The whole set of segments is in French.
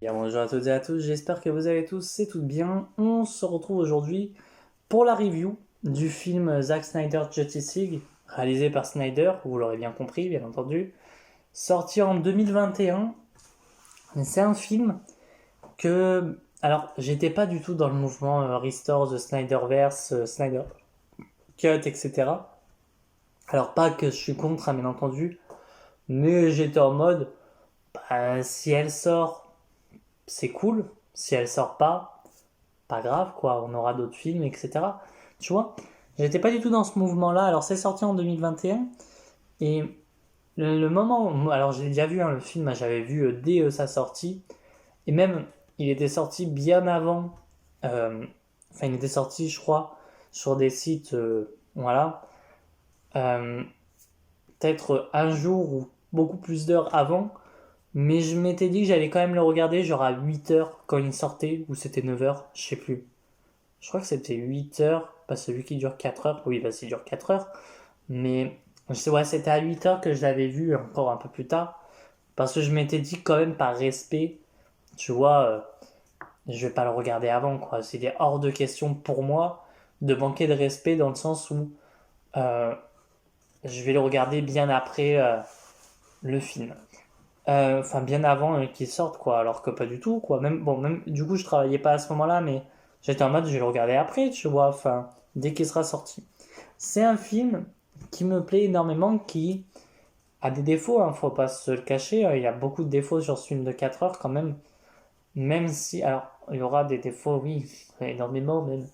Bien, bonjour à toutes et à tous, j'espère que vous allez tous et toutes bien. On se retrouve aujourd'hui pour la review du film Zack Snyder Justice League, réalisé par Snyder, vous l'aurez bien compris, bien entendu, sorti en 2021. C'est un film que... Alors, j'étais pas du tout dans le mouvement Restore the Snyderverse, Snyder Cut, etc. Alors, pas que je suis contre, hein, bien entendu, mais j'étais en mode, si elle sort, c'est cool. Si elle sort pas grave, quoi, on aura d'autres films, etc. Tu vois, j'étais pas du tout dans ce mouvement-là. Alors, c'est sorti en 2021, et le moment où, alors j'ai déjà vu hein, le film, hein, j'avais vu dès sa sortie, et même il était sorti bien avant, enfin, il était sorti, je crois, sur des sites, voilà, euh, peut-être un jour ou beaucoup plus d'heures avant, mais je m'étais dit que j'allais quand même le regarder, genre à 8 heures quand il sortait, ou c'était 9 heures, je sais plus. Je crois que c'était 8 heures, pas celui qui dure 4 heures. Oui, bah, il dure 4 heures. Mais je sais, ouais, c'était à 8 heures que je l'avais vu encore un peu plus tard. Parce que je m'étais dit quand même par respect, tu vois, je vais pas le regarder avant, quoi. C'était hors de question pour moi de manquer de respect dans le sens où euh, je vais le regarder bien après le film. Enfin, bien avant qu'il sorte, quoi. Alors que pas du tout, quoi. Même, bon, même, du coup, je travaillais pas à ce moment-là, mais j'étais en mode, je vais le regarder après, tu vois. Enfin, dès qu'il sera sorti. C'est un film qui me plaît énormément, qui a des défauts, hein, faut pas se le cacher. Il y a beaucoup de défauts sur ce film de 4 heures quand même. Même si, alors, il y aura des défauts, oui, énormément même.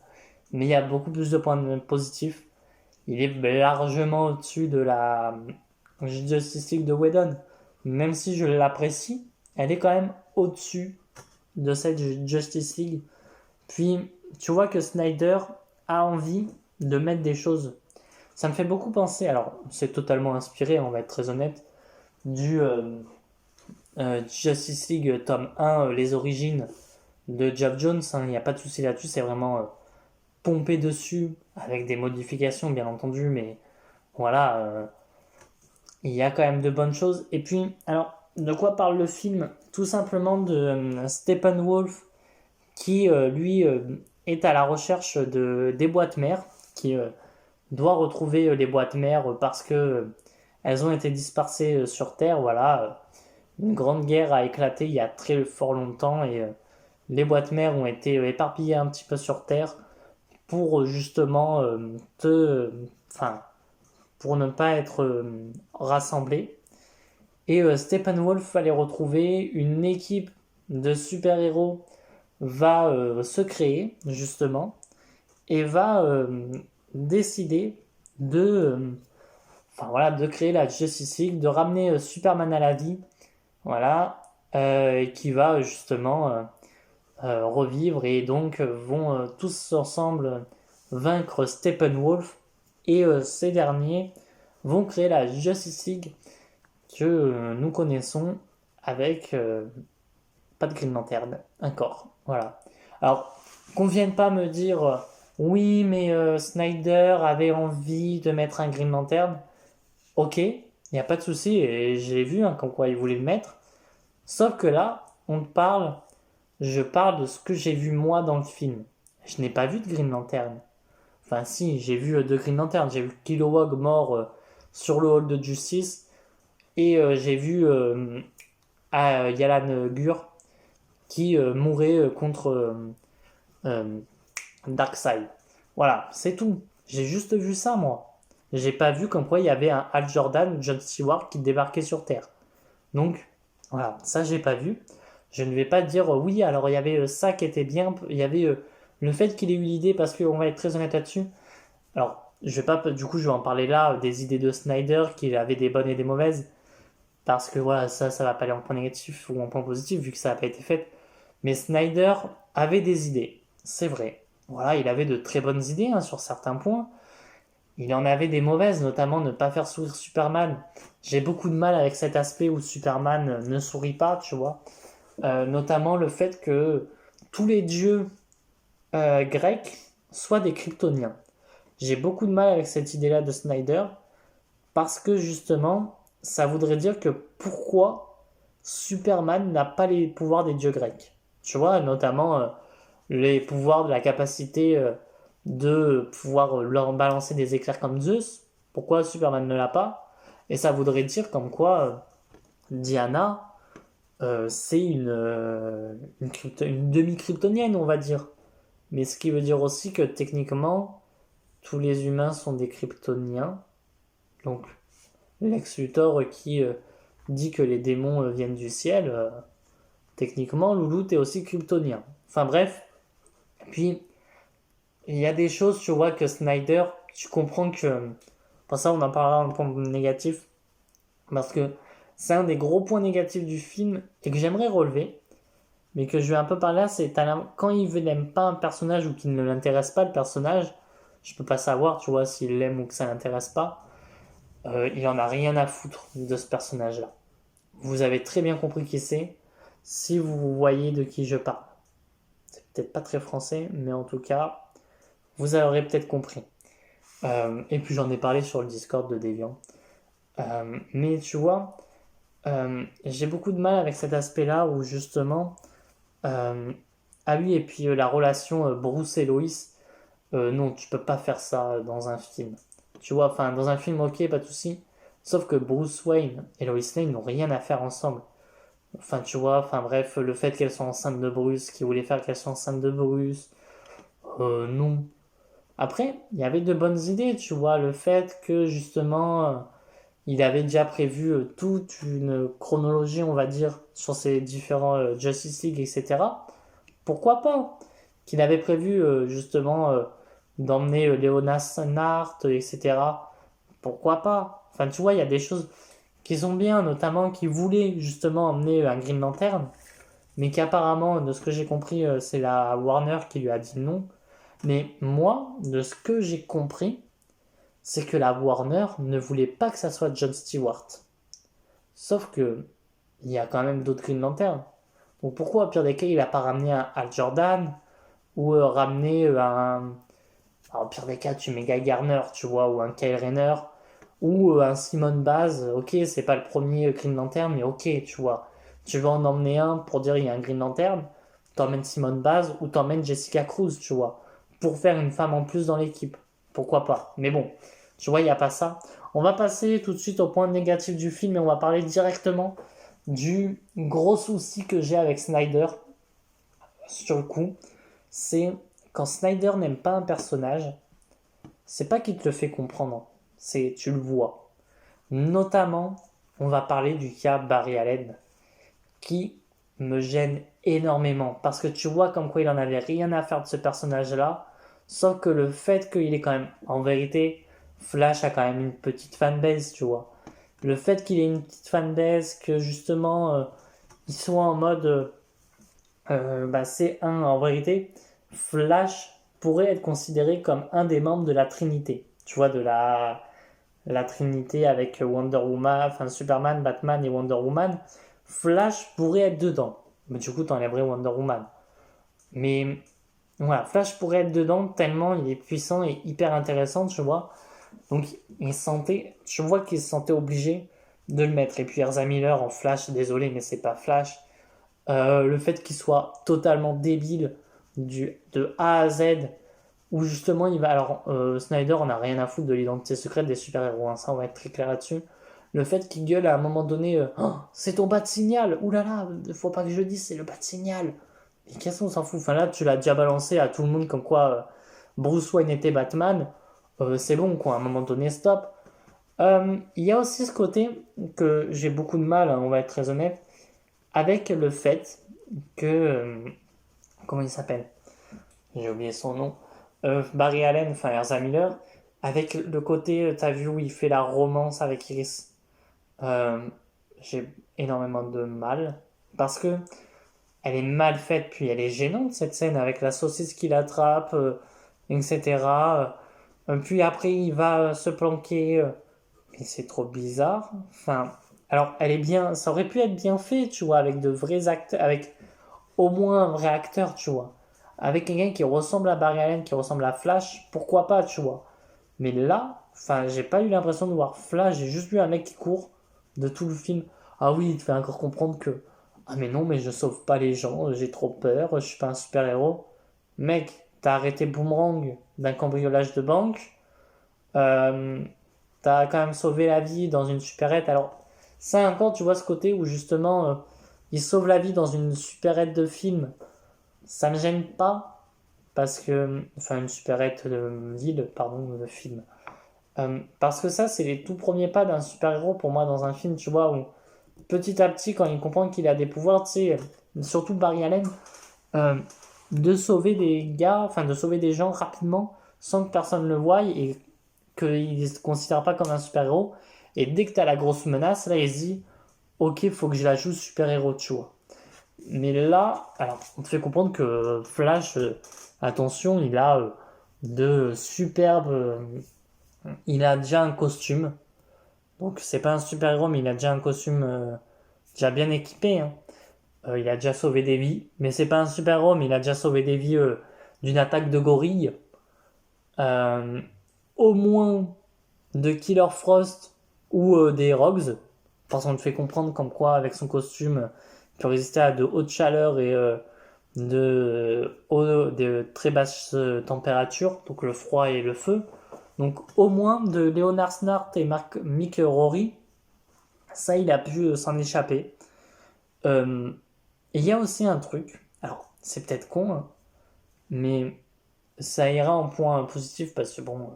Mais il y a beaucoup plus de points positifs. Il est largement au-dessus de la Justice League de Whedon. Même si je l'apprécie, elle est quand même au-dessus de cette Justice League. Puis, tu vois que Snyder a envie de mettre des choses. Ça me fait beaucoup penser, alors c'est totalement inspiré, on va être très honnête, du Justice League tome 1, les origines de Geoff Jones. Il n'y a pas de souci là-dessus, c'est vraiment pompé dessus, avec des modifications bien entendu, mais voilà, il y a quand même de bonnes choses. Et puis, alors, de quoi parle le film? Tout simplement de Steppenwolf qui, lui, est à la recherche des boîtes mères, qui doit retrouver les boîtes mères parce que elles ont été dispersées sur Terre. Voilà, une grande guerre a éclaté il y a très fort longtemps et les boîtes mères ont été éparpillées un petit peu sur Terre pour justement enfin, pour ne pas être rassemblées. Et Steppenwolf va les retrouver. Une équipe de super-héros va se créer justement et va décider de, enfin voilà, de créer la Justice League, de ramener Superman à la vie, voilà, et qui va justement revivre et donc vont tous ensemble vaincre Steppenwolf et ces derniers vont créer la Justice League que nous connaissons avec pas de Green Lantern encore, voilà. Alors qu'on vienne pas me dire oui mais Snyder avait envie de mettre un Green Lantern, ok, il n'y a pas de souci et j'ai vu hein, comme quoi il voulait le mettre, sauf que là on parle je parle de ce que j'ai vu moi dans le film. Je n'ai pas vu de Green Lantern. Enfin, si, j'ai vu de Green Lantern. J'ai vu Kilowog mort sur le hall de justice. Et j'ai vu Yalan Gur qui mourait contre euh, Darkseid. Voilà, c'est tout. J'ai juste vu ça, moi. J'ai pas vu comme quoi il y avait un Hal Jordan ou John Stewart qui débarquait sur Terre. Donc, voilà, ça j'ai pas vu. Je ne vais pas dire oui, alors il y avait ça qui était bien, il y avait le fait qu'il ait eu l'idée, parce qu'on va être très honnête là-dessus. Alors, je vais pas, du coup, je vais en parler là, des idées de Snyder, qu'il avait des bonnes et des mauvaises, parce que voilà, ça va pas aller en point négatif ou en point positif, vu que ça n'a pas été fait. Mais Snyder avait des idées, c'est vrai. Voilà, il avait de très bonnes idées hein, sur certains points. Il en avait des mauvaises, notamment ne pas faire sourire Superman. J'ai beaucoup de mal avec cet aspect où Superman ne sourit pas, tu vois. Notamment le fait que tous les dieux grecs soient des Kryptoniens. J'ai beaucoup de mal avec cette idée-là de Snyder parce que justement, ça voudrait dire que pourquoi Superman n'a pas les pouvoirs des dieux grecs. Tu vois, notamment les pouvoirs de la capacité de pouvoir leur balancer des éclairs comme Zeus. Pourquoi Superman ne l'a pas? Et ça voudrait dire comme quoi Diana, c'est une demi-kryptonienne, on va dire. Mais ce qui veut dire aussi que techniquement, tous les humains sont des kryptoniens. Donc, Lex Luthor qui dit que les démons viennent du ciel, techniquement, Loulou, t'es aussi kryptonien. Enfin bref, puis il y a des choses, tu vois, que Snyder, tu comprends que. Pour ça, on en parlera en point négatif, parce que c'est un des gros points négatifs du film et que j'aimerais relever, mais que je vais un peu parler là, c'est quand il n'aime pas un personnage ou qu'il ne l'intéresse pas le personnage, je peux pas savoir, tu vois, s'il l'aime ou que ça l'intéresse pas, il en a rien à foutre de ce personnage-là. Vous avez très bien compris qui c'est, si vous voyez de qui je parle. C'est peut-être pas très français, mais en tout cas, vous aurez peut-être compris. Et puis j'en ai parlé sur le Discord de Deviant. Mais tu vois, j'ai beaucoup de mal avec cet aspect-là où justement, ah oui, et puis la relation Bruce et Lois, non, tu peux pas faire ça dans un film. Tu vois, enfin, dans un film, ok, pas de souci. Sauf que Bruce Wayne et Lois Lane n'ont rien à faire ensemble. Enfin, tu vois, enfin bref, le fait qu'elle soit enceinte de Bruce, qu'il voulait faire qu'elle soit enceinte de Bruce, non. Après, il y avait de bonnes idées, tu vois, le fait que justement, il avait déjà prévu toute une chronologie, on va dire, sur ces différents Justice League, etc. Pourquoi pas? Qu'il avait prévu justement d'emmener Léona Snart, etc. Pourquoi pas? Enfin, tu vois, il y a des choses qui sont bien, notamment qui voulaient justement emmener un Green Lantern, mais qu'apparemment, de ce que j'ai compris, c'est la Warner qui lui a dit non. Mais moi, de ce que j'ai compris, c'est que la Warner ne voulait pas que ça soit John Stewart. Sauf que il y a quand même d'autres Green Lantern. Donc pourquoi, au pire des cas, il n'a pas ramené un Hal Jordan ou ramené un. Alors, au pire des cas, tu mets Guy Garner, tu vois, ou un Kyle Rayner ou un Simon Baz. Ok, c'est pas le premier Green Lantern, mais ok, tu vois. Tu veux en emmener un pour dire il y a un Green Lantern, t'emmènes Simon Baz ou t'emmènes Jessica Cruz, tu vois, pour faire une femme en plus dans l'équipe. Pourquoi pas? Mais bon, tu vois, il n'y a pas ça. On va passer tout de suite au point négatif du film et on va parler directement du gros souci que j'ai avec Snyder sur le coup. C'est quand Snyder n'aime pas un personnage, c'est pas qu'il te le fait comprendre, c'est tu le vois. Notamment, on va parler du cas Barry Allen qui me gêne énormément parce que tu vois comme quoi il en avait rien à faire de ce personnage-là, sauf que le fait qu'il est quand même, en vérité, Flash a quand même une petite fanbase, tu vois. Le fait qu'il ait une petite fanbase, que justement il soit en mode, bah c'est un, en vérité, Flash pourrait être considéré comme un des membres de la Trinité, tu vois, de la Trinité avec Wonder Woman, enfin Superman, Batman et Wonder Woman. Flash pourrait être dedans. Mais du coup, t'enlèverais Wonder Woman. Mais voilà, Flash pourrait être dedans tellement il est puissant et hyper intéressant, tu vois. Donc, je vois qu'il se sentait obligé de le mettre. Et puis, Ezra Miller en Flash, désolé, mais c'est pas Flash. Le fait qu'il soit totalement débile de A à Z, où justement il va. Alors, Snyder, on n'a rien à foutre de l'identité secrète des super-héros, hein, ça on va être très clair là-dessus. Le fait qu'il gueule à un moment donné, oh, c'est ton bas de signal, oulala, faut pas que je le dise, c'est le bas de signal. Mais qu'est-ce qu'on s'en fout? Enfin là, tu l'as déjà balancé à tout le monde comme quoi Bruce Wayne était Batman, c'est bon quoi, à un moment donné, stop. Il y a aussi ce côté que j'ai beaucoup de mal, hein, on va être très honnête, avec le fait que. Comment il s'appelle? J'ai oublié son nom. Barry Allen, enfin Ezra Miller, avec le côté, t'as vu où il fait la romance avec Iris. Euh, j'ai énormément de mal parce que elle est mal faite, puis elle est gênante cette scène avec la saucisse qu'il attrape, etc. Puis après il va se planquer, mais c'est trop bizarre. Enfin, alors elle est bien, ça aurait pu être bien fait, tu vois, avec de vrais acteurs, avec au moins un vrai acteur, tu vois. Avec quelqu'un qui ressemble à Barry Allen, qui ressemble à Flash, pourquoi pas, tu vois. Mais là, enfin, j'ai pas eu l'impression de voir Flash, j'ai juste vu un mec qui court de tout le film. Ah oui, il te fait encore comprendre que ah mais non, mais je sauve pas les gens, j'ai trop peur, je suis pas un super-héros. Mec, t'as arrêté Boomerang d'un cambriolage de banque, euh, t'as quand même sauvé la vie dans une supérette. Alors, ça encore, tu vois ce côté où justement, il sauve la vie dans une supérette de film. Ça me gêne pas, parce que. Enfin, une supérette de ville, pardon, de film. Parce que ça, c'est les tout premiers pas d'un super-héros pour moi dans un film, tu vois, où petit à petit, quand il comprend qu'il a des pouvoirs, tu sais, surtout Barry Allen, euh, de sauver des gars, enfin de sauver des gens rapidement sans que personne le voie et qu'il ne se considère pas comme un super-héros. Et dès que tu as la grosse menace, là, il se dit, ok, faut que je la joue super-héros, tu vois. Mais là, alors, on te fait comprendre que Flash, attention, il a de superbes. Il a déjà un costume. Donc, c'est pas un super-héros, mais il a déjà un costume déjà bien équipé, hein. Il a déjà sauvé des vies. Mais c'est pas un super-héros, mais il a déjà sauvé des vies d'une attaque de gorille. Euh, Au moins de Killer Frost ou des Rogues. Parce qu'on te fait comprendre comme quoi, avec son costume, il peut résister à de hautes chaleurs et de très basses températures, donc le froid et le feu. Donc au moins de Leonard Snart et Mick Rory, ça il a pu s'en échapper. Euh, et il y a aussi un truc, alors c'est peut-être con, hein, mais ça ira en point positif parce que bon,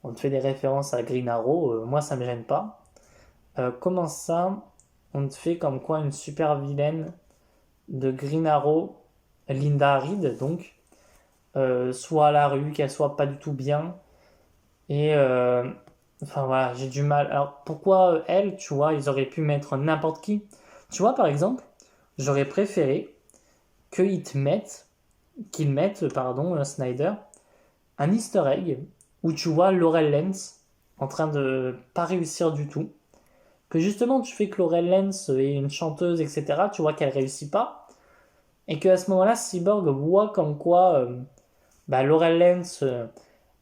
on te fait des références à Green Arrow, moi ça me gêne pas. Comment ça, on te fait comme quoi une super vilaine de Green Arrow, Linda Reed donc, soit à la rue, qu'elle soit pas du tout bien. Et enfin voilà, j'ai du mal. Alors pourquoi elle, tu vois, ils auraient pu mettre n'importe qui. Tu vois, par exemple, j'aurais préféré qu'ils mettent, pardon, Snyder, un easter egg où tu vois Laurel Lens en train de pas réussir du tout. Que justement tu fais que Laurel Lens est une chanteuse, etc. Tu vois qu'elle réussit pas. Et qu'à ce moment-là, Cyborg voit comme quoi bah, Laurel Lens,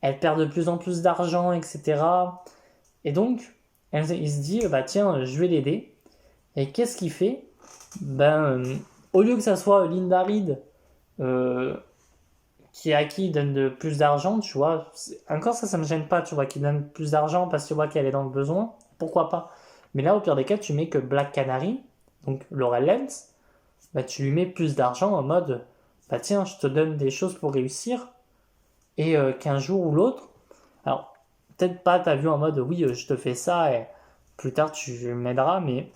elle perd de plus en plus d'argent, etc. Et donc, il se dit, bah tiens, je vais l'aider. Et qu'est-ce qu'il fait? Ben, au lieu que ça soit Linda Reed euh, à qui il donne de plus d'argent, tu vois, encore ça me gêne pas, tu vois, qu'il donne plus d'argent parce que tu vois qu'elle est dans le besoin, pourquoi pas? Mais là, au pire des cas, tu mets que Black Canary, donc Laurel Lens, bah tu lui mets plus d'argent en mode, bah tiens, je te donne des choses pour réussir, et qu'un jour ou l'autre, alors peut-être pas t'as vu en mode oui je te fais ça et plus tard tu m'aideras, mais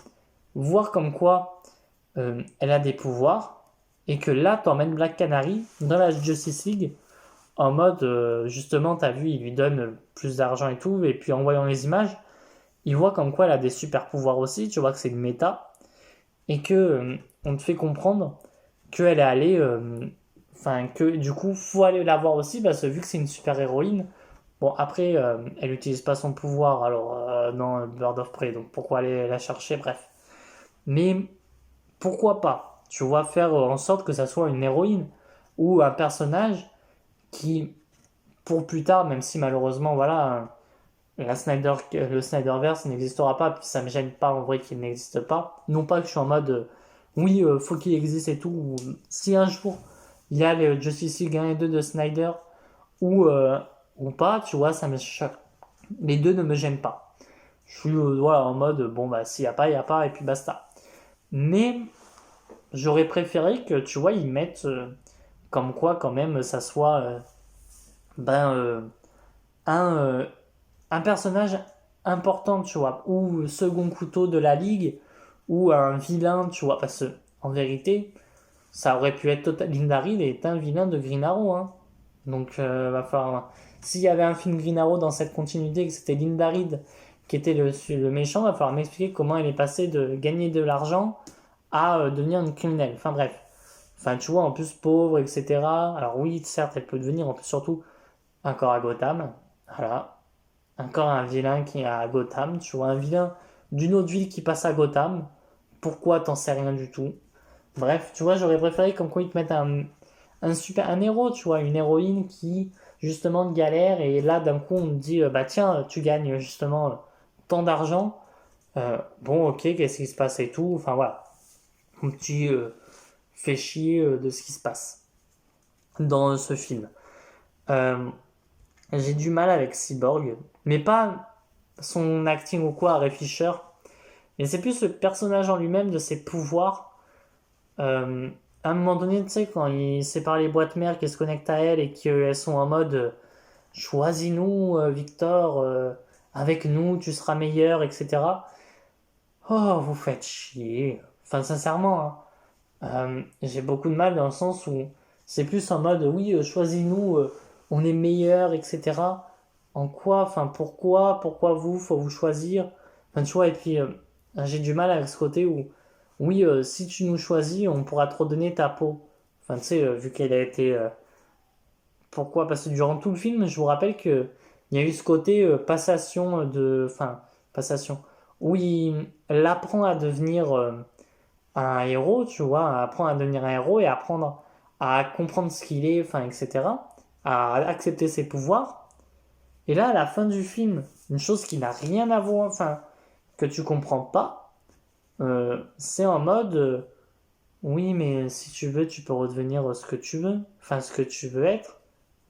voir comme quoi elle a des pouvoirs et que là t'emmènes Black Canary dans la Justice League en mode justement t'as vu il lui donne plus d'argent et tout et puis en voyant les images il voit comme quoi elle a des super pouvoirs aussi, tu vois que c'est une méta et que on te fait comprendre qu'elle est allée enfin que du coup faut aller la voir aussi parce que vu que c'est une super héroïne. Bon, après, elle n'utilise pas son pouvoir, alors dans Bird of Prey, donc pourquoi aller la chercher, bref. Mais pourquoi pas, tu vois, faire en sorte que ça soit une héroïne ou un personnage qui, pour plus tard, même si malheureusement, voilà, le Snyderverse n'existera pas, puis ça me gêne pas en vrai qu'il n'existe pas. Non pas que je suis en mode, oui, faut qu'il existe et tout, ou si un jour il y a le Justice League 1 et 2 de Snyder, ou, euh, ou pas, tu vois, ça me choque. Les deux ne me gênent pas. Je suis voilà, en mode, bon, bah, s'il n'y a pas, il n'y a pas, et puis basta. Mais j'aurais préféré que, tu vois, ils mettent comme quoi, quand même, ça soit ben, un, euh, un personnage important, tu vois, ou second couteau de la ligue, ou un vilain, tu vois, parce que, en vérité, ça aurait pu être Linda Reed est un vilain de Green Arrow, hein. Donc, va falloir. S'il y avait un film Green Arrow dans cette continuité, que c'était Linda Reed qui était le méchant, va falloir m'expliquer comment elle est passée de gagner de l'argent à devenir une criminelle. Enfin bref. Enfin, tu vois, en plus pauvre, etc. Alors oui, certes, elle peut devenir, en plus surtout, encore à Gotham. Voilà. Encore un vilain qui est à Gotham. Tu vois, un vilain d'une autre ville qui passe à Gotham. Pourquoi t'en sais rien du tout? Bref, tu vois, j'aurais préféré comme quoi ils te mettent un héros, tu vois, une héroïne qui justement galère et là d'un coup on te dit bah tiens tu gagnes justement tant d'argent Bon, ok, qu'est-ce qui se passe et tout. Enfin voilà, un petit fait chier de ce qui se passe dans ce film. Euh, j'ai du mal avec Cyborg, mais pas son acting ou quoi, Ray Fisher, mais c'est plus le personnage en lui-même de ses pouvoirs. Euh, à un moment donné, tu sais, quand il sépare les boîtes mères qui se connectent à elle et qu'elles sont en mode choisis-nous, Victor, avec nous, tu seras meilleur, etc. Oh, vous faites chier. Enfin, sincèrement, hein. J'ai beaucoup de mal dans le sens où c'est plus en mode oui, choisis-nous, on est meilleur, etc. En quoi, enfin pourquoi vous, faut vous choisir. Enfin, tu vois, et puis j'ai du mal avec ce côté où oui, si tu nous choisis, on pourra te redonner ta peau. Enfin, tu sais, vu qu'elle a été. Pourquoi? Parce que durant tout le film, je vous rappelle que il y a eu ce côté passation de. Enfin, passation. Où elle apprend à devenir un héros, tu vois, à apprendre à devenir un héros et apprendre à comprendre ce qu'il est, enfin, etc., à accepter ses pouvoirs. Et là, à la fin du film, une chose qui n'a rien à voir, enfin, que tu comprends pas, c'est en mode, oui, mais si tu veux, tu peux redevenir ce que tu veux, enfin, ce que tu veux être,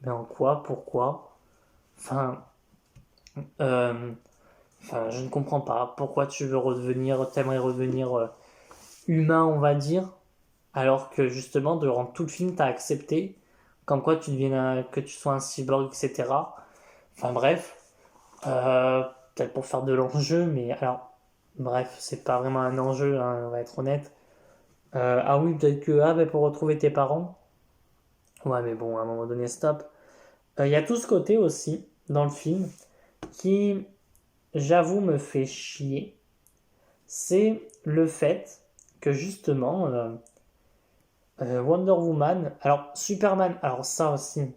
mais en quoi, pourquoi, enfin, euh, enfin, je ne comprends pas pourquoi tu veux redevenir, t'aimerais redevenir humain, on va dire, alors que justement, durant tout le film, t'as accepté, comme quoi tu deviens que tu sois un cyborg, etc. Enfin bref, euh, peut-être pour faire de l'enjeu, mais alors, bref, c'est pas vraiment un enjeu, hein, on va être honnête. Ah oui, peut-être que, ah ben pour retrouver tes parents. Ouais, mais bon, à un moment donné, stop. Il y a tout ce côté aussi, dans le film, qui, j'avoue, me fait chier. C'est le fait que justement, Wonder Woman, alors Superman, alors ça aussi,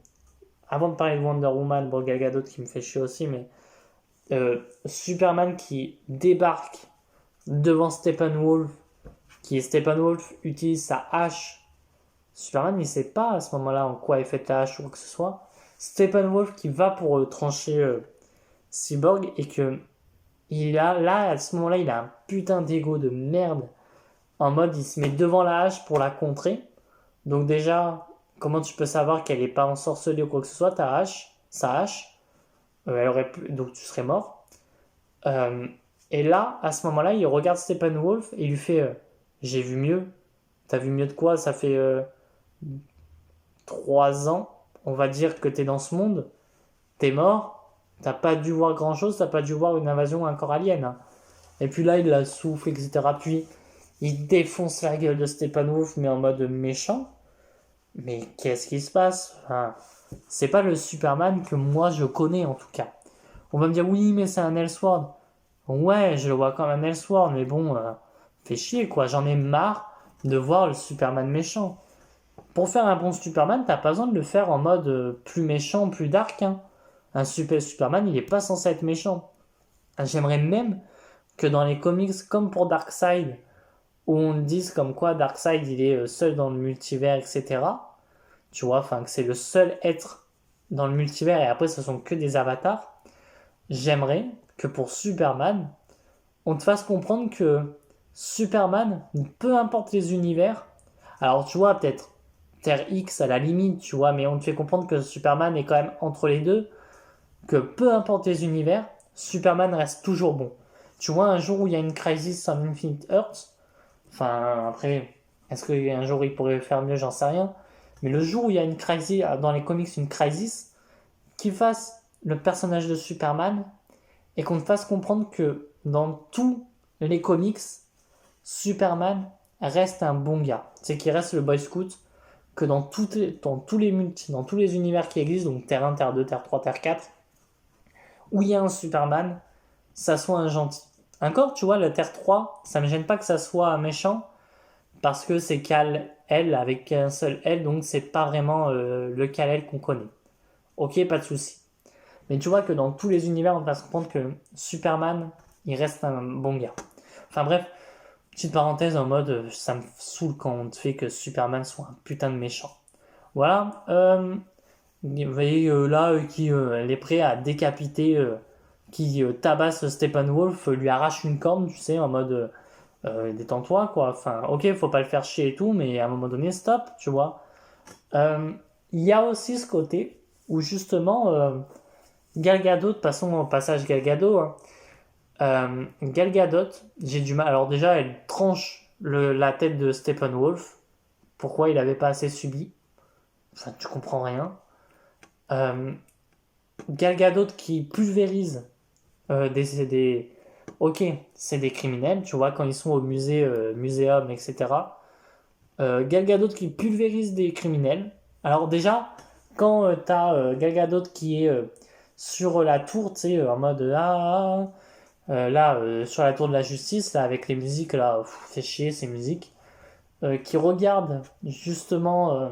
avant de parler de Wonder Woman, bon, Gal Gadot qui me fait chier aussi, mais Superman qui débarque devant Steppenwolf, qui est Steppenwolf utilise sa hache. Superman, il sait pas à ce moment-là en quoi est faite la hache ou quoi que ce soit. Steppenwolf qui va pour trancher Cyborg et que il a là à ce moment-là, il a un putain d'ego de merde en mode il se met devant la hache pour la contrer. Donc déjà, comment tu peux savoir qu'elle n'est pas ensorcelée ou quoi que ce soit, ta hache, sa hache, elle aurait pu, donc tu serais mort. Euh, et là, à ce moment-là, il regarde Steppenwolf et il lui fait j'ai vu mieux. T'as vu mieux de quoi? Ça fait 3 ans, on va dire que t'es dans ce monde, t'es mort, t'as pas dû voir grand-chose, t'as pas dû voir une invasion un corps alien, hein. Et puis là, il la souffle, etc. Puis il défonce la gueule de Steppenwolf, mais en mode méchant. Mais qu'est-ce qui se passe? Enfin, c'est pas le Superman que moi je connais en tout cas. On va me dire oui, mais c'est un Elseworld. Ouais, je le vois comme un Elseworld, mais bon, fait chier quoi. J'en ai marre de voir le Superman méchant. Pour faire un bon Superman, t'as pas besoin de le faire en mode plus méchant, plus dark, hein. Un super Superman, il est pas censé être méchant. J'aimerais même que dans les comics, comme pour Darkseid, où on dise comme quoi Darkseid il est seul dans le multivers, etc. Tu vois, enfin que c'est le seul être dans le multivers et après ce sont que des avatars. J'aimerais que pour Superman, on te fasse comprendre que Superman, peu importe les univers, alors tu vois, peut-être Terre X à la limite, tu vois, mais on te fait comprendre que Superman est quand même entre les deux, que peu importe les univers, Superman reste toujours bon. Tu vois, un jour où il y a une crisis en Infinite Earth, enfin, après, est-ce qu'un jour il pourrait faire mieux, j'en sais rien, mais le jour où il y a une crisis, dans les comics, une crisis, qu'il fasse le personnage de Superman et qu'on te fasse comprendre que dans tous les comics, Superman reste un bon gars. C'est qu'il reste le Boy Scout, que dans tous les dans tous les univers qui existent, donc Terre 1, Terre 2, Terre 3, Terre 4, où il y a un Superman, ça soit un gentil. Encore, tu vois, la Terre 3, ça me gêne pas que ça soit un méchant, parce que c'est Kal-El avec un seul L, donc c'est pas vraiment le Kal-El qu'on connaît. Ok, pas de souci. Mais tu vois que dans tous les univers, on va se comprendre que Superman, il reste un bon gars. Enfin bref, petite parenthèse en mode, ça me saoule quand on te fait que Superman soit un putain de méchant. Voilà. Vous voyez là, elle est prête à décapiter qui tabasse Steppenwolf, lui arrache une corne, tu sais, en mode détends-toi, quoi. Enfin, ok, faut pas le faire chier et tout, mais à un moment donné, stop, tu vois. Il y a aussi ce côté où justement Gal Gadot, passons au passage Gal Gadot, hein. Gal Gadot, j'ai du mal. Alors déjà, elle tranche la tête de Steppenwolf. Pourquoi il avait pas assez subi? Enfin, tu comprends rien. Euh, Gal Gadot qui pulvérise des. Ok, c'est des criminels, tu vois, quand ils sont au musée, muséum, etc. Gal Gadot qui pulvérise des criminels. Alors déjà, quand t'as Gal Gadot qui est sur la tour, tu sais, en mode là, sur la tour de la justice, là, avec les musiques, là, fait chier ces musiques, qui regarde justement,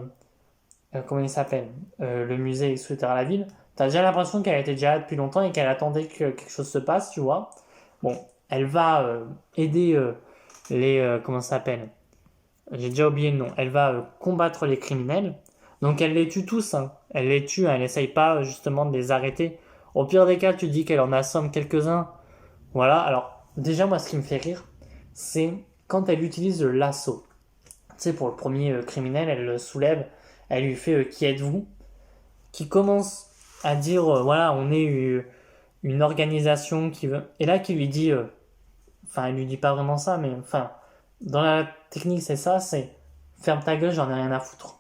comment il s'appelle, le musée, etc. la ville, t'as déjà l'impression qu'elle était déjà là depuis longtemps et qu'elle attendait que quelque chose se passe, tu vois. Bon, elle va aider comment ça s'appelle? J'ai déjà oublié le nom. Elle va combattre les criminels. Donc elle les tue tous, hein. Elle les tue, hein. Elle n'essaye pas justement de les arrêter. Au pire des cas, tu dis qu'elle en assomme quelques-uns. Voilà, alors déjà moi ce qui me fait rire, c'est quand elle utilise le lasso. Tu sais, pour le premier criminel, elle le soulève, elle lui fait qui êtes-vous? Qui commence à dire voilà, on est une organisation qui veut. Et là qui lui dit, enfin elle lui dit pas vraiment ça, mais enfin, dans la technique c'est ça, c'est ferme ta gueule, j'en ai rien à foutre.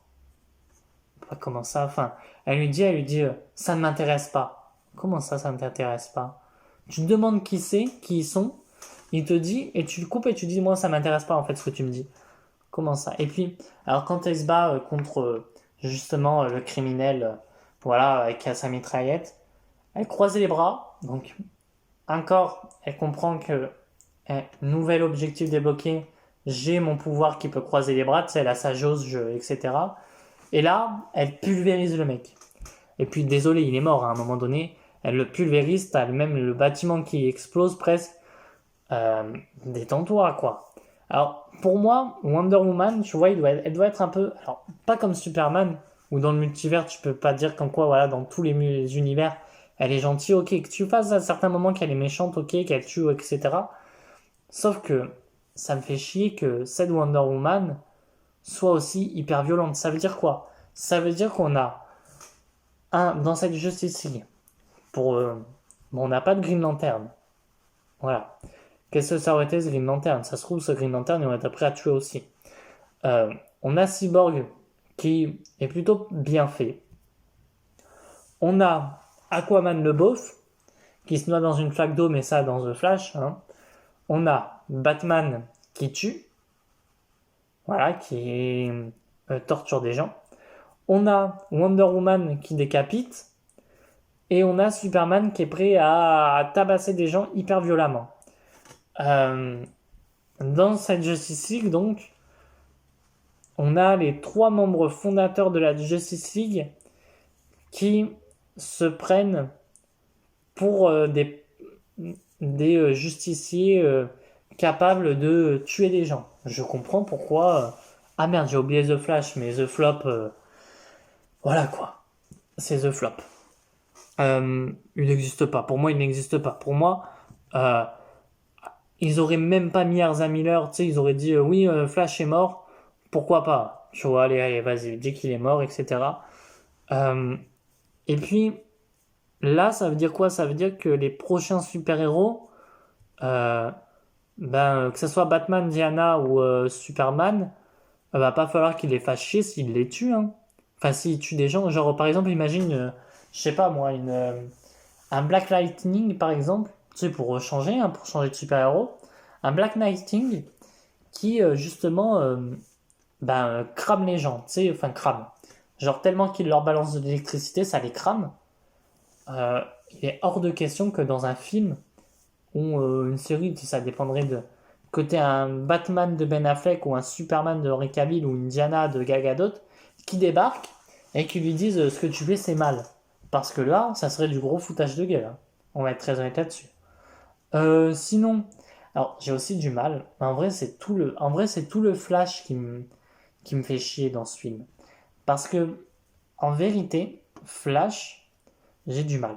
Pas comment ça, enfin, elle lui dit ça ne m'intéresse pas. Comment ça ne t'intéresse pas? Tu te demandes qui c'est, qui ils sont, il te dit, et tu le coupes et tu dis, moi ça m'intéresse pas en fait ce que tu me dis. Comment ça? Et puis, alors quand elle se bat contre justement le criminel, voilà, avec sa mitraillette, elle croise les bras, donc encore, elle comprend que nouvel objectif débloqué, j'ai mon pouvoir qui peut croiser les bras, tu sais, elle a sa jauge, etc. Et là, elle pulvérise le mec. Et puis, désolé, il est mort à un moment donné. Elle le pulvérise, t'as même le bâtiment qui explose presque. Détends-toi, quoi. Alors, pour moi, Wonder Woman, tu vois, elle doit être un peu. Alors, pas comme Superman, où dans le multivers, tu peux pas dire qu'en quoi, voilà, dans tous les univers, elle est gentille, ok, que tu fasses à certains moments qu'elle est méchante, ok, qu'elle tue, etc. Sauf que ça me fait chier que cette Wonder Woman soit aussi hyper violente. Ça veut dire quoi? Ça veut dire qu'on a dans cette Justice League, pour. Bon, on n'a pas de Green Lantern. Voilà. Qu'est-ce que ça aurait été ce Green Lantern? Ça se trouve, ce Green Lantern, il aurait été prêt à tuer aussi. On a Cyborg qui est plutôt bien fait. On a Aquaman le beauf qui se noie dans une flaque d'eau, mais ça dans The Flash. Hein. On a Batman qui tue, voilà, qui torture des gens. On a Wonder Woman qui décapite. Et on a Superman qui est prêt à tabasser des gens hyper violemment. Dans cette Justice League, donc, on a les 3 membres fondateurs de la Justice League qui se prennent pour des justiciers capables de tuer des gens. Je comprends pourquoi. Ah merde, j'ai oublié The Flash, mais The Flop, voilà quoi. C'est The Flop. Il n'existe pas. Pour moi, il n'existe pas. Pour moi, ils auraient même pas mis Ezra Miller. Tu sais, ils auraient dit oui, Flash est mort. Pourquoi pas? Tu vois, allez, vas-y, dis qu'il est mort, etc. Et puis là, ça veut dire quoi? Ça veut dire que les prochains super-héros, que ce soit Batman, Diana ou Superman, va pas falloir qu'il les fasse chier s'il les tue. Hein. Enfin, s'il tue des gens, genre par exemple, imagine, je sais pas moi, un Black Lightning par exemple, tu sais, pour changer, hein, pour changer de super-héros, un Black Lightning qui justement crame les gens, tu sais, enfin crame. Genre tellement qu'il leur balance de l'électricité, ça les crame. Il est hors de question que dans un film ou une série, ça dépendrait de côté un Batman de Ben Affleck ou un Superman de Henry Cavill ou une Diana de Gal Gadot qui débarque et qui lui disent ce que tu fais c'est mal. Parce que là, ça serait du gros foutage de gueule. Hein. On va être très honnête là-dessus. Sinon, alors j'ai aussi du mal. En vrai, c'est tout le Flash qui me fait chier dans ce film. Parce que, en vérité, Flash, j'ai du mal.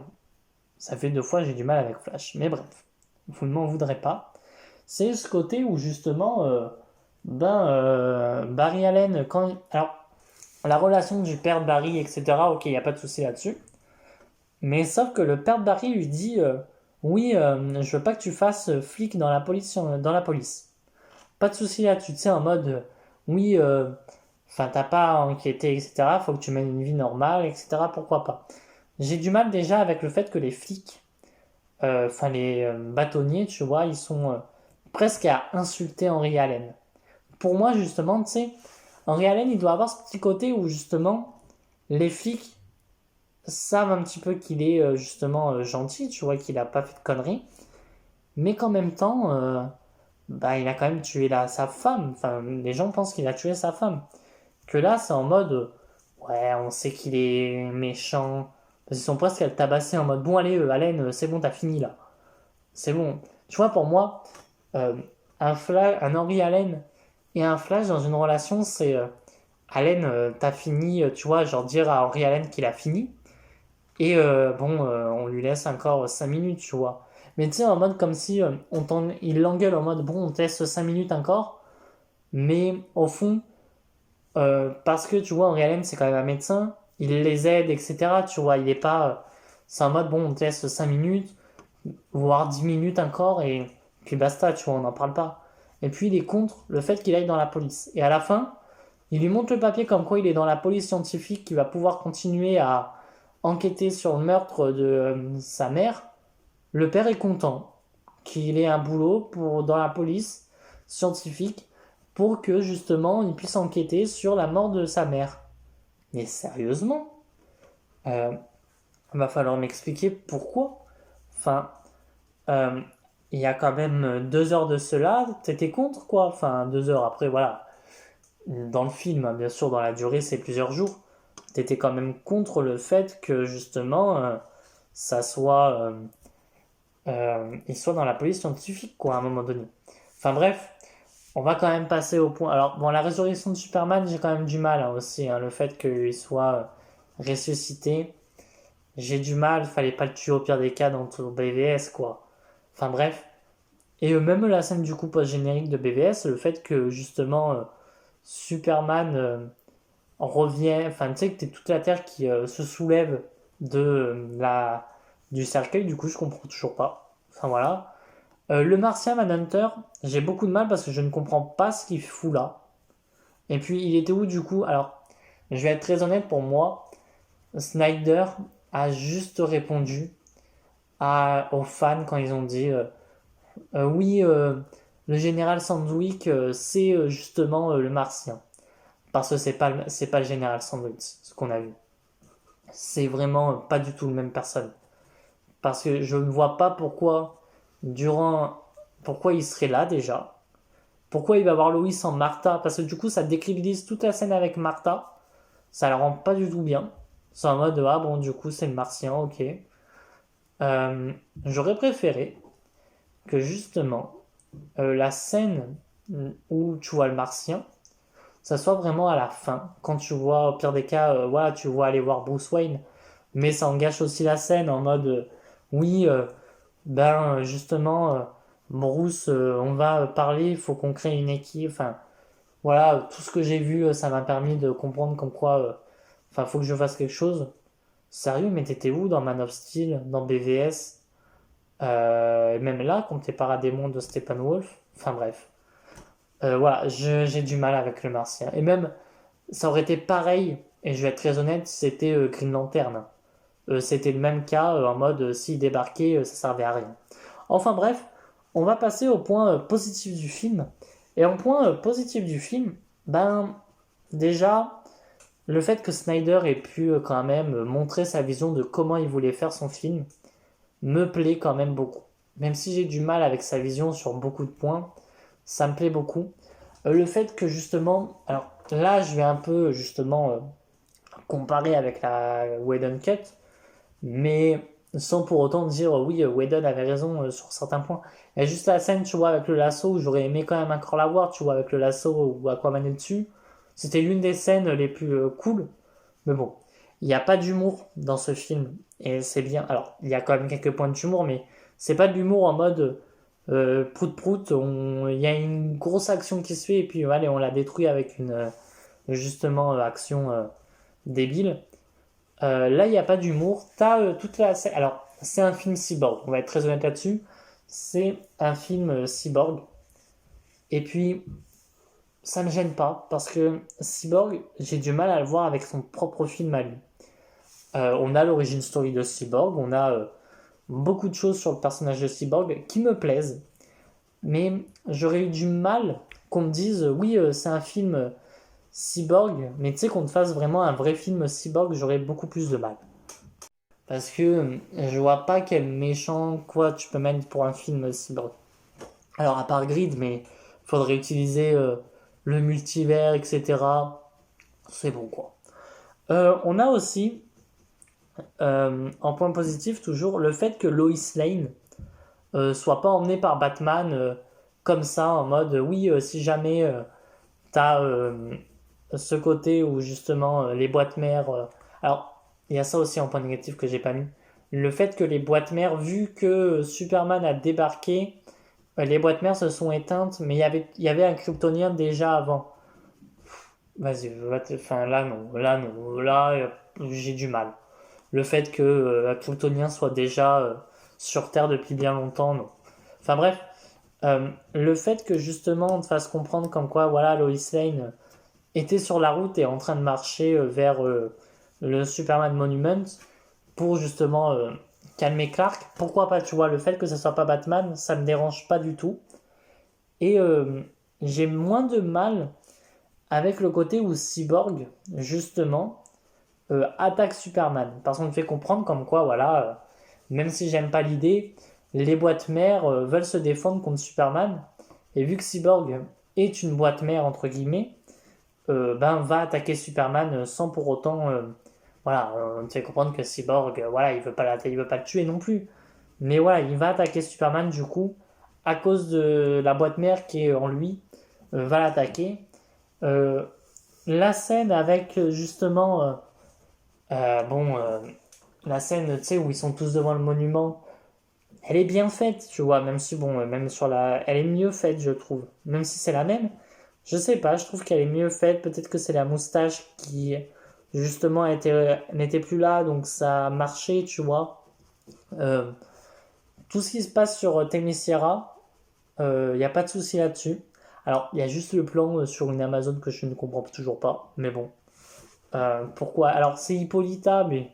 Ça fait 2 fois j'ai du mal avec Flash. Mais bref, vous ne m'en voudrez pas. C'est ce côté où justement, Barry Allen, alors, la relation du père de Barry, etc., ok, il n'y a pas de souci là-dessus. Mais sauf que le père de Barry lui dit oui, je veux pas que tu fasses flic dans la police. Dans la police. Pas de souci là-dessus, tu sais, en mode oui, enfin, t'as pas à enquêter, etc., faut que tu mènes une vie normale, etc., pourquoi pas. J'ai du mal déjà avec le fait que les flics, enfin les bâtonniers, tu vois, ils sont presque à insulter Henry Allen. Pour moi, justement, tu sais, Henry Allen, il doit avoir ce petit côté où justement, les flics savent un petit peu qu'il est justement gentil, tu vois, qu'il a pas fait de conneries, mais qu'en même temps, bah, il a quand même tué sa femme. Enfin, les gens pensent qu'il a tué sa femme. Que là, c'est en mode, ouais, on sait qu'il est méchant. Parce qu'ils sont presque à le tabasser en mode, bon, allez, Allen, c'est bon, t'as fini là. C'est bon. Tu vois, pour moi, euh, un Henry Allen et un Flash dans une relation, c'est Allen, t'as fini, tu vois, genre dire à Henry Allen qu'il a fini. Et bon, on lui laisse encore 5 minutes, tu vois. Mais tu sais, en mode comme si il l'engueule en mode bon, on te laisse 5 minutes encore. Mais au fond, parce que tu vois, Henry Allen, c'est quand même un médecin, il les aide, etc. Tu vois, il est pas. C'est en mode bon, on te laisse 5 minutes, voire 10 minutes encore, et puis basta, tu vois, on n'en parle pas. Et puis il est contre le fait qu'il aille dans la police. Et à la fin, il lui montre le papier comme quoi il est dans la police scientifique, qui va pouvoir continuer à enquêter sur le meurtre de sa mère. Le père est content qu'il ait un boulot dans la police scientifique pour que justement il puisse enquêter sur la mort de sa mère. Mais sérieusement, euh, il va falloir m'expliquer pourquoi. Enfin, euh, il y a quand même 2 heures de cela, t'étais contre quoi? Enfin, 2 heures après, voilà. Dans le film, hein, bien sûr, dans la durée, c'est plusieurs jours. T'étais quand même contre le fait que justement, ça soit, il soit dans la police scientifique, quoi, à un moment donné. Enfin bref, on va quand même passer au point. Alors, bon, la résurrection de Superman, j'ai quand même du mal hein, aussi. Hein, le fait qu'il soit ressuscité, j'ai du mal. Fallait pas le tuer au pire des cas dans tout BVS, quoi. Enfin bref. Et même la scène du coup post-générique de BVS, le fait que justement Superman revient, enfin tu sais que t'es toute la Terre qui se soulève de du cercueil, du coup je comprends toujours pas. Enfin voilà. Le Martien Manhunter, j'ai beaucoup de mal parce que je ne comprends pas ce qu'il fout là. Et puis il était où du coup? Alors, je vais être très honnête pour moi, Snyder a juste répondu aux fans quand ils ont dit oui, le général Sandwick, c'est justement le Martien. Parce que c'est pas le général Sandwich, ce qu'on a vu. C'est vraiment pas du tout le même personne. Parce que je ne vois pas pourquoi il serait là déjà. Pourquoi il va voir Loïs en Martha. Parce que du coup, ça décrédibilise toute la scène avec Martha. Ça la rend pas du tout bien. C'est en mode, ah bon, du coup, c'est le martien, ok. J'aurais préféré que justement, la scène où tu vois le martien, ça soit vraiment à la fin, quand tu vois, au pire des cas, voilà, tu vois aller voir Bruce Wayne, mais ça engage aussi la scène en mode, oui, justement, Bruce, on va parler, il faut qu'on crée une équipe, enfin, voilà, tout ce que j'ai vu, ça m'a permis de comprendre comme quoi, enfin, faut que je fasse quelque chose. Sérieux, mais t'étais où dans Man of Steel, dans BVS, et même là, contre les paradémons de Steppenwolf, enfin bref. Voilà, j'ai du mal avec le martien. Et même, ça aurait été pareil, et je vais être très honnête, c'était Green Lantern. C'était le même cas, en mode s'il débarquait, ça servait à rien. Enfin bref, on va passer au point positif du film. Et en point positif du film, ben déjà, le fait que Snyder ait pu quand même montrer sa vision de comment il voulait faire son film me plaît quand même beaucoup. Même si j'ai du mal avec sa vision sur beaucoup de points, ça me plaît beaucoup. Le fait que justement, alors là je vais un peu justement comparer avec la Whedon Cut, mais sans pour autant dire oui, Whedon avait raison sur certains points. Il y a juste la scène, tu vois, avec le lasso où j'aurais aimé quand même encore la voir, tu vois, avec le lasso où Aquaman est dessus. C'était l'une des scènes les plus cool, mais bon. Il n'y a pas d'humour dans ce film. Et c'est bien. Alors, il y a quand même quelques points d'humour, mais c'est pas de l'humour en mode prout-prout. Il y a une grosse action qui se fait et puis allez, on la détruit avec une justement action débile. Là, il n'y a pas d'humour. T'as toute la scène. Alors, c'est un film cyborg. On va être très honnête là-dessus. C'est un film cyborg. Et puis, ça me gêne pas parce que Cyborg, j'ai du mal à le voir avec son propre film à lui. On a l'origine story de Cyborg, on a beaucoup de choses sur le personnage de Cyborg qui me plaisent, mais j'aurais eu du mal qu'on me dise oui, c'est un film Cyborg, mais tu sais qu'on te fasse vraiment un vrai film Cyborg, j'aurais beaucoup plus de mal. Parce que je vois pas quel méchant quoi tu peux mettre pour un film Cyborg. Alors à part Grid, mais faudrait utiliser le multivers, etc. C'est bon quoi. On a aussi, en point positif toujours, le fait que Lois Lane soit pas emmenée par Batman comme ça, en mode oui, si jamais t'as ce côté où justement les boîtes mères. Alors, il y a ça aussi en point négatif que j'ai pas mis. Le fait que les boîtes mères, vu que Superman a débarqué, les boîtes mères se sont éteintes, mais il y avait un Kryptonien déjà avant. Vas-y, enfin là non, là j'ai du mal. Le fait que un Kryptonien soit déjà sur Terre depuis bien longtemps, non. Enfin bref, le fait que justement on te fasse comprendre comme quoi voilà Lois Lane était sur la route et en train de marcher vers le Superman Monument pour justement calmer Clark. Pourquoi pas, tu vois, le fait que ce soit pas Batman, ça me dérange pas du tout. Et j'ai moins de mal avec le côté où Cyborg, justement, attaque Superman. Parce qu'on te fait comprendre comme quoi, voilà, même si j'aime pas l'idée, les boîtes mères veulent se défendre contre Superman. Et vu que Cyborg est une boîte mère, entre guillemets, ben, va attaquer Superman sans pour autant. Voilà, on te fait comprendre que Cyborg, voilà, il veut pas le tuer non plus. Mais voilà, il va attaquer Superman du coup, à cause de la boîte mère qui est en lui, va l'attaquer. Euh, la scène avec justement bon, la scène, tu sais, où ils sont tous devant le monument, elle est bien faite, tu vois, même si, bon, même sur la... Elle est mieux faite, je trouve. Même si c'est la même, je sais pas, je trouve qu'elle est mieux faite. Peut-être que c'est la moustache qui, justement, n'était plus là, donc ça a marché, tu vois. Euh, tout ce qui se passe sur Themyscira, il n'y a pas de souci là-dessus. Alors, il y a juste le plan sur une Amazon que je ne comprends toujours pas, mais bon. Pourquoi? Alors, c'est Hippolyta, mais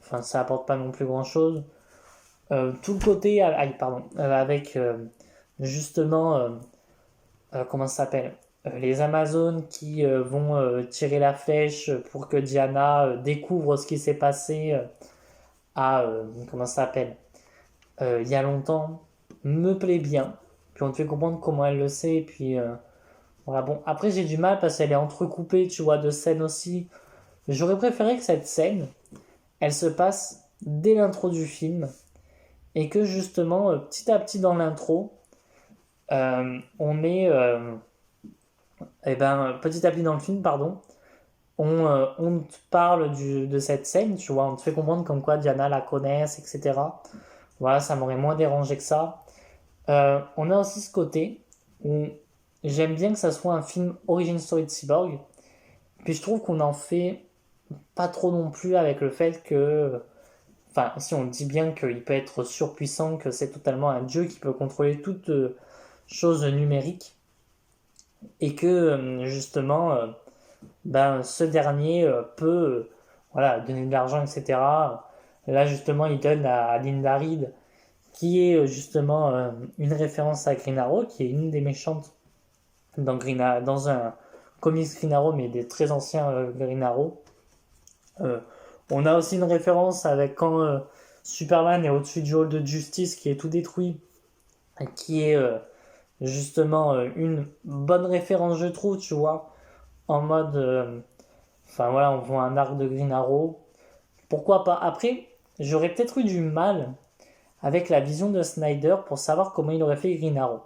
enfin, ça apporte pas non plus grand-chose. Tout le côté, pardon, avec justement, comment ça s'appelle? Les Amazones qui vont tirer la flèche pour que Diana découvre ce qui s'est passé comment ça s'appelle? Il y a longtemps, me plaît bien. Puis on te fait comprendre comment elle le sait, et puis voilà, bon, après j'ai du mal parce qu'elle est entrecoupée, tu vois, de scènes aussi. J'aurais préféré que cette scène, elle se passe dès l'intro du film et que justement, petit à petit dans l'intro, on est, petit à petit dans le film, pardon, on te parle de cette scène, tu vois, on te fait comprendre comme quoi Diana la connaisse, etc. Voilà, ça m'aurait moins dérangé que ça. On a aussi ce côté où j'aime bien que ça soit un film origin story de Cyborg, puis je trouve qu'on en fait pas trop non plus avec le fait que enfin, si on dit bien qu'il peut être surpuissant, que c'est totalement un dieu qui peut contrôler toute chose numérique, et que justement, ben, ce dernier peut voilà, donner de l'argent, etc. Là, justement, il donne à Linda Reed, qui est justement une référence à Green Arrow, qui est une des méchantes dans un comics Green Arrow, mais des très anciens Green Arrow. Euh, on a aussi une référence avec quand Superman est au-dessus du hall de justice qui est tout détruit, qui est justement une bonne référence, je trouve, tu vois, en mode. Enfin voilà, on voit un arc de Green Arrow. Pourquoi pas? Après, j'aurais peut-être eu du mal avec la vision de Snyder pour savoir comment il aurait fait Green Arrow.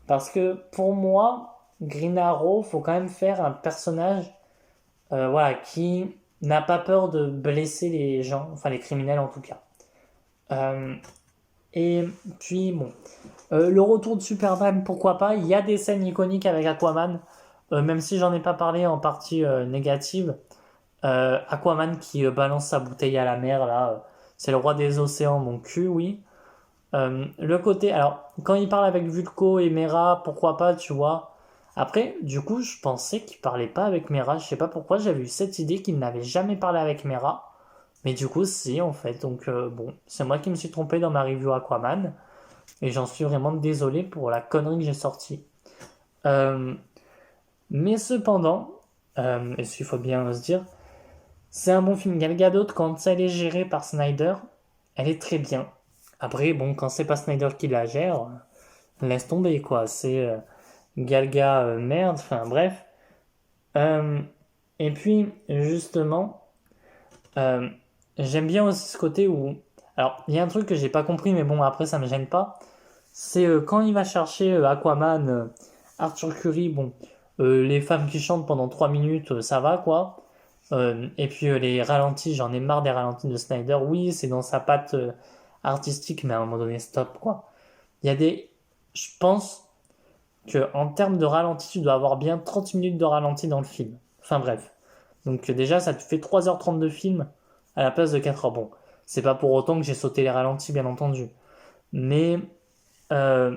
Parce que pour moi, Green Arrow, faut quand même faire un personnage voilà, qui n'a pas peur de blesser les gens, enfin les criminels en tout cas. Euh, et puis bon, le retour de Superman, pourquoi pas. Il y a des scènes iconiques avec Aquaman, même si j'en ai pas parlé en partie négative. Aquaman qui balance sa bouteille à la mer, là, c'est le roi des océans, mon cul, oui. Le côté, alors, quand il parle avec Vulko et Mera, pourquoi pas, tu vois. Après, du coup, je pensais qu'il parlait pas avec Mera. Je sais pas pourquoi, j'avais eu cette idée qu'il n'avait jamais parlé avec Mera. Mais du coup, si, en fait. Donc, bon, c'est moi qui me suis trompé dans ma review Aquaman. Et j'en suis vraiment désolé pour la connerie que j'ai sortie. Euh, mais cependant, et il faut bien se dire, c'est un bon film. Gal Gadot, quand elle est gérée par Snyder, elle est très bien. Après, bon, quand c'est pas Snyder qui la gère, laisse tomber, quoi. C'est Galga, merde, enfin bref. Euh, et puis, justement, euh, j'aime bien aussi ce côté où... Alors, il y a un truc que j'ai pas compris, mais bon, après, ça me gêne pas. C'est quand il va chercher Aquaman, Arthur Curry, bon, les femmes qui chantent pendant 3 minutes, ça va, quoi. Et puis les ralentis, j'en ai marre des ralentis de Snyder. Oui, c'est dans sa patte artistique, mais à un moment donné, stop, quoi. Il y a des... Je pense que en termes de ralenti, tu dois avoir bien 30 minutes de ralenti dans le film. Enfin bref. Donc déjà, ça te fait 3h30 de film à la place de 4h. Bon, c'est pas pour autant que j'ai sauté les ralentis, bien entendu. Mais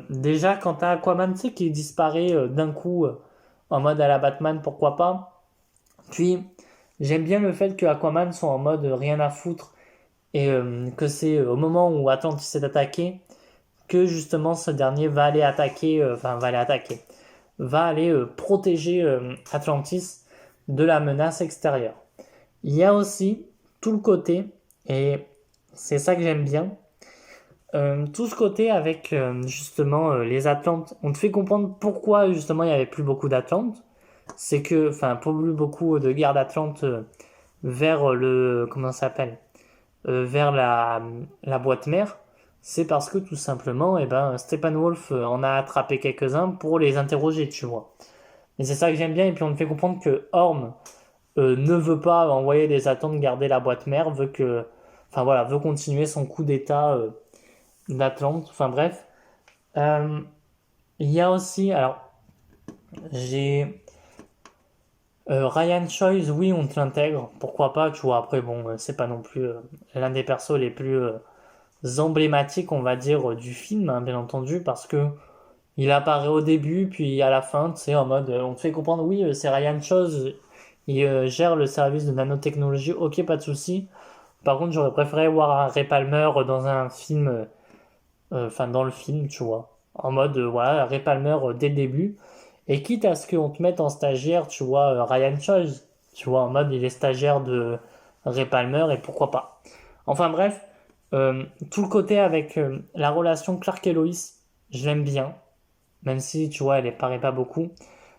déjà, quand t'as Aquaman, tu sais, qui disparaît d'un coup en mode à la Batman, pourquoi pas. Puis, j'aime bien le fait que Aquaman soit en mode rien à foutre et que c'est au moment où Atlantis est attaqué que justement ce dernier va aller attaquer, va aller protéger Atlantis de la menace extérieure. Il y a aussi tout le côté, et c'est ça que j'aime bien, tout ce côté avec justement les Atlantes. On te fait comprendre pourquoi justement il n'y avait plus beaucoup d'Atlantes. C'est que, enfin, plus beaucoup de guerres d'Atlante vers le, comment ça s'appelle, vers la boîte mère. C'est parce que tout simplement, eh ben, Steppenwolf en a attrapé quelques-uns pour les interroger, tu vois. Et c'est ça que j'aime bien. Et puis on te fait comprendre que Orm ne veut pas envoyer des Atlantes garder la boîte mère, veut que, enfin voilà, veut continuer son coup d'état d'Atlante. Enfin bref. Euh, il y a aussi, alors, j'ai Ryan Choice, oui, on te l'intègre, pourquoi pas, tu vois. Après, bon, c'est pas non plus l'un des persos les plus emblématiques, on va dire, du film, hein, bien entendu, parce que il apparaît au début, puis à la fin, tu sais, en mode, on te fait comprendre, oui, c'est Ryan Chose, il gère le service de nanotechnologie, ok, pas de souci. Par contre, j'aurais préféré voir un Ray Palmer dans un film, enfin, dans le film, tu vois. En mode, voilà, Ray Palmer dès le début. Et quitte à ce qu'on te mette en stagiaire, tu vois, Ryan Chose, tu vois, en mode, il est stagiaire de Ray Palmer, et pourquoi pas. Enfin bref, tout le côté avec la relation Clark et Lois, je l'aime bien, même si tu vois, elle ne paraît pas beaucoup.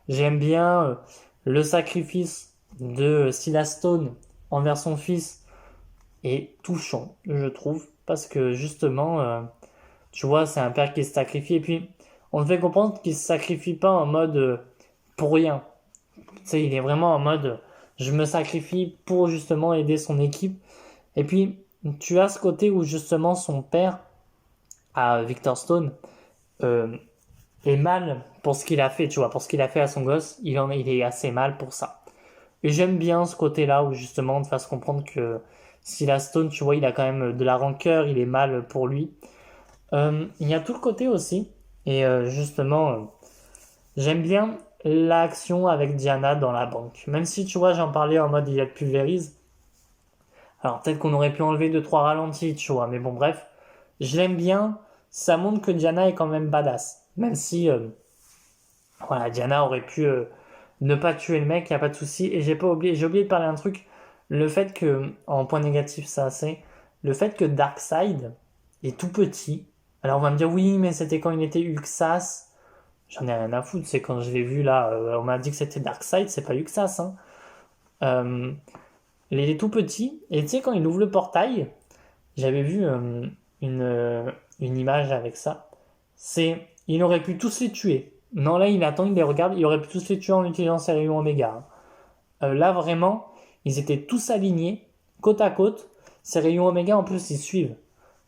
J'aime bien le sacrifice de Silas Stone envers son fils est touchant, je trouve, parce que justement, tu vois, c'est un père qui se sacrifie, et puis on te fait comprendre qu'il se sacrifie pas en mode pour rien. Tu sais, il est vraiment en mode je me sacrifie pour justement aider son équipe. Et puis, tu as ce côté où justement son père, à Victor Stone, euh, est mal pour ce qu'il a fait, tu vois, pour ce qu'il a fait à son gosse, il est assez mal pour ça. Et j'aime bien ce côté-là où justement on te fasse comprendre que Silas Stone, tu vois, il a quand même de la rancœur, il est mal pour lui. Il y a tout le côté aussi, et justement, j'aime bien l'action avec Diana dans la banque. Même si, tu vois, j'en parlais en mode il y a de pulvérise. Alors peut-être qu'on aurait pu enlever deux trois ralentis, tu vois, mais bon, bref. Je l'aime bien, ça montre que Diana est quand même badass. Même si, voilà, Diana aurait pu ne pas tuer le mec, y a pas de souci. Et j'ai oublié de parler un truc. Le fait que, en point négatif, ça c'est, le fait que Darkseid est tout petit. Alors on va me dire oui, mais c'était quand il était Uxas. J'en ai rien à foutre. C'est quand je l'ai vu là, on m'a dit que c'était Darkseid, c'est pas Uxas, hein. Euh, il est tout petit. Et tu sais quand il ouvre le portail, j'avais vu une image avec ça. C'est, il aurait pu tous les tuer. Non, là, il attend, il les regarde. Il aurait pu tous les tuer en utilisant ses rayons Oméga, hein. Là, vraiment, ils étaient tous alignés, côte à côte. Ces rayons oméga, en plus, ils suivent.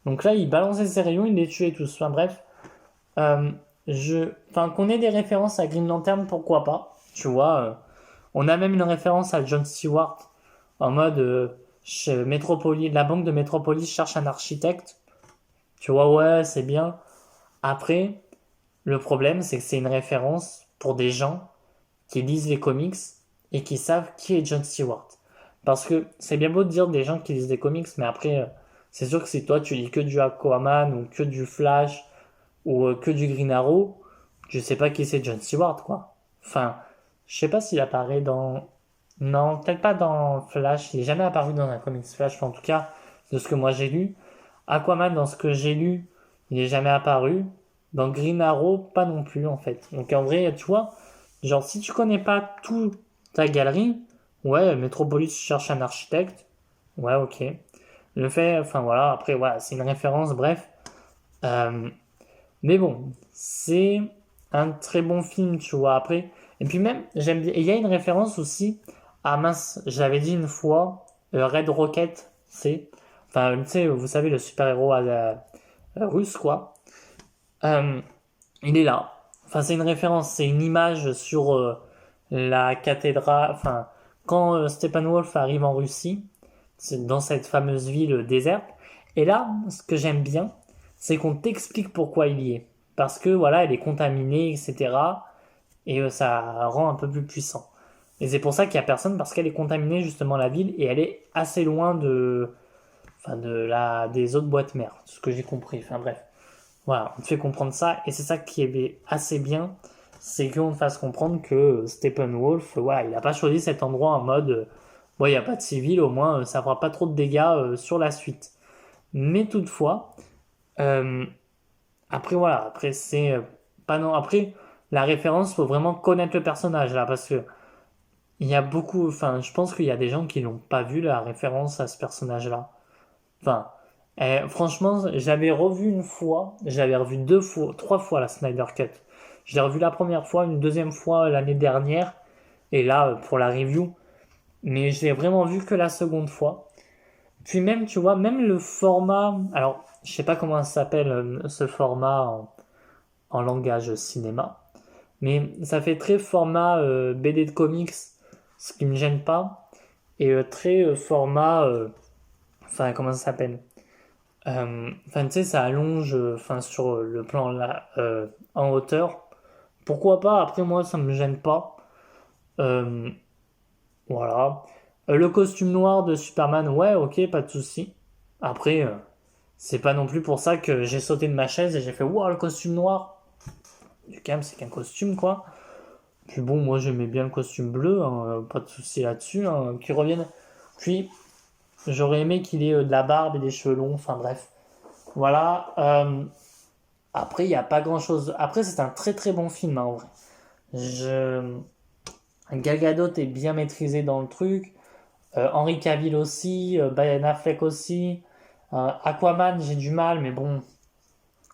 Donc là, ils balançaient ces rayons, ils les tuaient tous. Enfin bref, euh, qu'on ait des références à Green Lantern, pourquoi pas. Tu vois, on a même une référence à John Stewart en mode la banque de Metropolis cherche un architecte. Tu vois, ouais, c'est bien. Après, le problème, c'est que c'est une référence pour des gens qui lisent les comics et qui savent qui est John Stewart. Parce que c'est bien beau de dire des gens qui lisent des comics, mais après, c'est sûr que si toi tu lis que du Aquaman ou que du Flash ou que du Green Arrow, tu sais pas qui c'est John Stewart, quoi. Enfin, je sais pas s'il apparaît dans... Non, peut-être pas dans Flash, il est jamais apparu dans un comics Flash, en tout cas, de ce que moi j'ai lu. Aquaman, dans ce que j'ai lu, il est jamais apparu. Dans Green Arrow, pas non plus, en fait. Donc en vrai, tu vois, genre si tu connais pas toute ta galerie, ouais, Metropolis cherche un architecte, ouais, ok. Le fait, enfin voilà, après, voilà, c'est une référence, bref. Euh, mais bon, c'est un très bon film, tu vois. Après, et puis même, j'aime bien. Il y a une référence aussi à mince, j'avais dit une fois, Red Rocket, c'est. Enfin, tu sais, vous savez, le super-héros à la, russe, quoi. Euh, il est là. Enfin, c'est une référence, c'est une image sur la cathédrale. Enfin, quand Steppenwolf arrive en Russie, c'est dans cette fameuse ville déserte. Et là, ce que j'aime bien, c'est qu'on t'explique pourquoi il y est. Parce que voilà, elle est contaminée, etc. Et ça rend un peu plus puissant. Et c'est pour ça qu'il y a personne, parce qu'elle est contaminée justement la ville et elle est assez loin des autres boîtes mères. Ce que j'ai compris. Enfin bref. Voilà, on te fait comprendre ça, et c'est ça qui est assez bien, c'est qu'on te fasse comprendre que Steppenwolf, voilà, il n'a pas choisi cet endroit en mode, bon, il n'y a pas de civil, au moins ça fera pas trop de dégâts sur la suite. Mais toutefois, euh, après voilà, après c'est pas non, après la référence, faut vraiment connaître le personnage là, parce que il y a beaucoup, enfin, je pense qu'il y a des gens qui n'ont pas vu la référence à ce personnage-là. Enfin, franchement, j'avais revu une fois, j'avais revu deux fois, trois fois la Snyder Cut. Je l'ai revu la première fois, une deuxième fois l'année dernière, et là pour la review. Mais je l'ai vraiment vu que la seconde fois. Puis même, tu vois, même le format, alors je sais pas comment ça s'appelle ce format en langage cinéma, mais ça fait très format BD de comics, ce qui me gêne pas, et très format, enfin comment ça s'appelle? Enfin, tu sais, ça allonge enfin, sur le plan là, en hauteur. Pourquoi pas? Après, moi, ça me gêne pas. Euh, voilà. Le costume noir de Superman, ouais, ok, pas de souci. Après, c'est pas non plus pour ça que j'ai sauté de ma chaise et j'ai fait, waouh, le costume noir. Du calme, c'est qu'un costume, quoi. Puis bon, moi, j'aimais bien le costume bleu, hein, pas de souci là-dessus, hein, qu'il revienne. Puis, j'aurais aimé qu'il ait de la barbe et des cheveux longs, enfin bref. Voilà. Après, il n'y a pas grand chose. Après, c'est un très très bon film, hein, en vrai. Je... Gal Gadot est bien maîtrisé dans le truc. Henry Cavill aussi. Ben Affleck aussi. Aquaman, j'ai du mal, mais bon,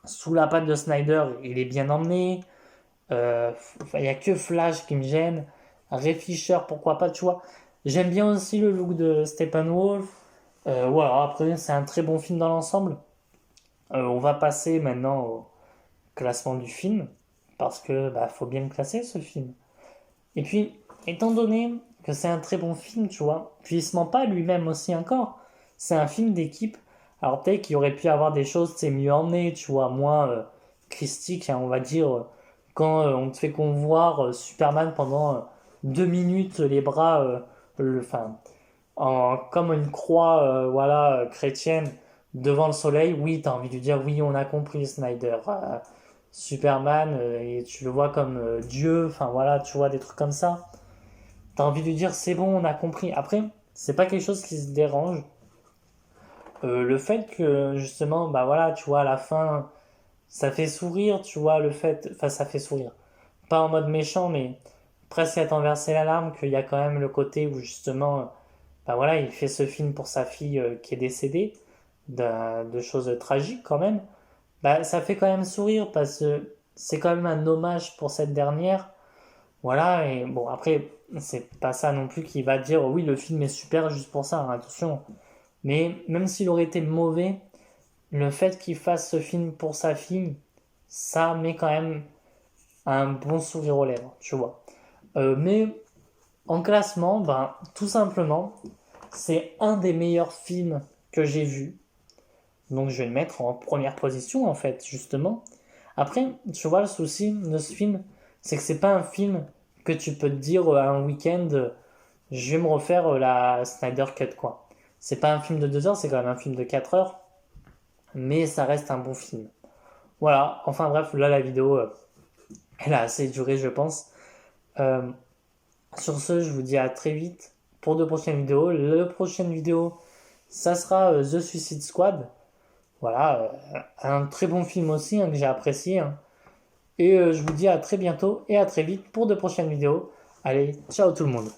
sous la patte de Snyder, il est bien emmené. Il n'y a que Flash qui me gêne. Ray Fisher, pourquoi pas, tu vois. J'aime bien aussi le look de Steppenwolf. Voilà, après, c'est un très bon film dans l'ensemble. On va passer maintenant au classement du film, parce que bah, faut bien le classer ce film. Et puis, étant donné que c'est un très bon film, tu vois, puis il se ment pas lui-même aussi encore, c'est un film d'équipe. Alors peut-être qu'il aurait pu avoir des choses, c'est mieux emmené, tu vois, moins christique, hein, on va dire, quand on te fait qu'on voit Superman pendant 2 minutes, les bras, enfin, comme une croix, voilà, chrétienne, devant le soleil, oui, t'as envie de dire, oui, on a compris, Snyder. Superman et tu le vois comme Dieu, enfin voilà, tu vois des trucs comme ça. T'as envie de lui dire c'est bon, on a compris. Après, c'est pas quelque chose qui se dérange. Le fait que justement, bah voilà, tu vois, à la fin, ça fait sourire, tu vois, le fait, enfin ça fait sourire. Pas en mode méchant, mais presque à t'enverser la larme, qu'il y a quand même le côté où justement, bah voilà, il fait ce film pour sa fille qui est décédée, de choses tragiques quand même. Bah, ça fait quand même sourire parce que c'est quand même un hommage pour cette dernière. Voilà, et bon, après, c'est pas ça non plus qui va dire oui, le film est super juste pour ça, hein, attention. Mais même s'il aurait été mauvais, le fait qu'il fasse ce film pour sa fille, ça met quand même un bon sourire aux lèvres, tu vois. Mais en classement, ben, tout simplement, c'est un des meilleurs films que j'ai vu. Donc je vais le mettre en première position, en fait, justement. Après, tu vois, le souci de ce film, c'est que c'est pas un film que tu peux te dire un week-end, je vais me refaire la Snyder Cut, quoi. C'est pas un film de 2 heures, c'est quand même un film de 4 heures, mais ça reste un bon film. Voilà, enfin bref, là la vidéo, elle a assez duré, je pense. Euh, sur ce, je vous dis à très vite pour de prochaines vidéos. La prochaine vidéo, ça sera The Suicide Squad. Voilà, un très bon film aussi, hein, que j'ai apprécié, hein. Et je vous dis à très bientôt et à très vite pour de prochaines vidéos. Allez, ciao tout le monde.